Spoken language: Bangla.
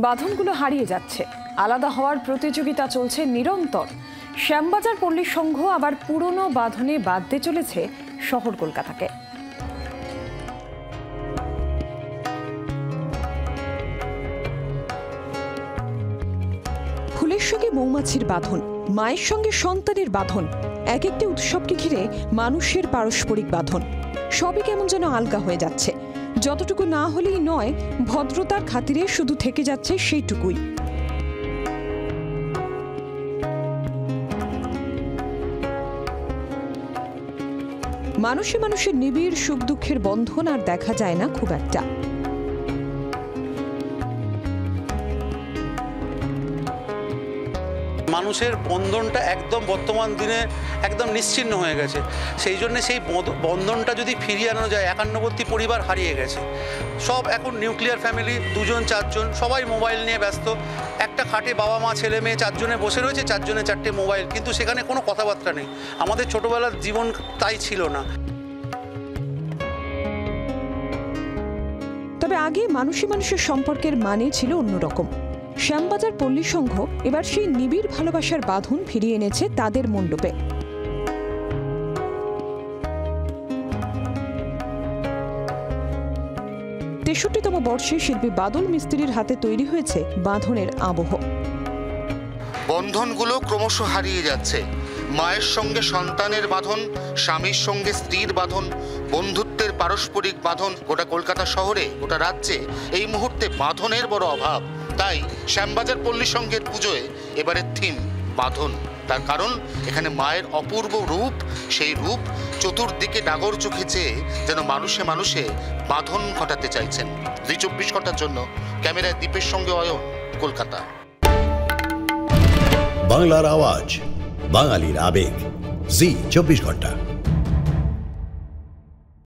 বাঁধনগুলো হারিয়ে যাচ্ছে, আলাদা হওয়ার প্রতিযোগিতা চলছে নিরন্তর। শ্যামবাজার পল্লী সংঘ আবার পুরনো বাঁধনে বাঁধতে চলেছে শহর কলকাতাকে। ফুলের সঙ্গে মৌমাছির বাঁধন, মায়ের সঙ্গে সন্তানের বাঁধন, এক একটি উৎসবকে ঘিরে মানুষের পারস্পরিক বাঁধন, সবই কেমন যেন আলগা হয়ে যাচ্ছে। যতটুকু না হলেই নয়, ভদ্রতার খাতিরে শুধু থেকে যাচ্ছে সেইটুকুই। মানুষে মানুষের নিবিড় সুখ দুঃখের বন্ধন আর দেখা যায় না খুব একটা। মানুষের বন্ধনটা একদম বর্তমান দিনে একদম নিশ্চিহ্ন হয়ে গেছে। সেই জন্য সেই বন্ধনটা যদি ফিরিয়ে আনানো যায়, একান্নবর্তী পরিবার হারিয়ে গেছে। সব এখন নিউক্লিয়ার ফ্যামিলি, 2জন 4জন, সবাই মোবাইল নিয়ে ব্যস্ত। একটা খাটে বাবা মা ছেলে মেয়ে 4জনে বসে রয়েছে, 4জনে 4টে মোবাইল, কিন্তু সেখানে কোনো কথাবার্তা নেই। আমাদের ছোটবেলার জীবন তাই ছিল না। তবে আগে মানুষে মানুষের সম্পর্কের মানে ছিল অন্যরকম। শ্যামবাজার পল্লী সংঘ এবার সেই নিবিড় ভালোবাসার বাঁধন ফিরিয়ে এনেছে তাদের মণ্ডপে। 63তম বর্ষে শিল্পী বাদল মিস্ত্রির হাতে তৈরি হয়েছে বাঁধনের আবহ। বন্ধনগুলো ক্রমশ হারিয়ে যাচ্ছে। মায়ের সঙ্গে সন্তানের বাঁধন, স্বামীর সঙ্গে স্ত্রীর বাঁধন, বন্ধুত্বের পারস্পরিক বাঁধন। গোটা কলকাতা শহরে, গোটা রাজ্যে এই মুহূর্তে বাঁধনের বড় অভাব। তাই শ্যামবাজার পল্লী সংঘের পুজোয় এবারের থিম বাঁধন। তার কারণ এখানে মায়ের অপূর্ব রূপ, সেই রূপ চতুর্দিকে ডাগর চোখে চেয়ে যেন মানুষে মানুষে বাঁধন ঘটাতে চাইছেন। জি 24 ঘন্টার জন্য ক্যামেরায় দীপের সঙ্গে অয়ন, কলকাতা। বাংলার আওয়াজ, বাঙালির আবেগ, জি 24 ঘন্টা।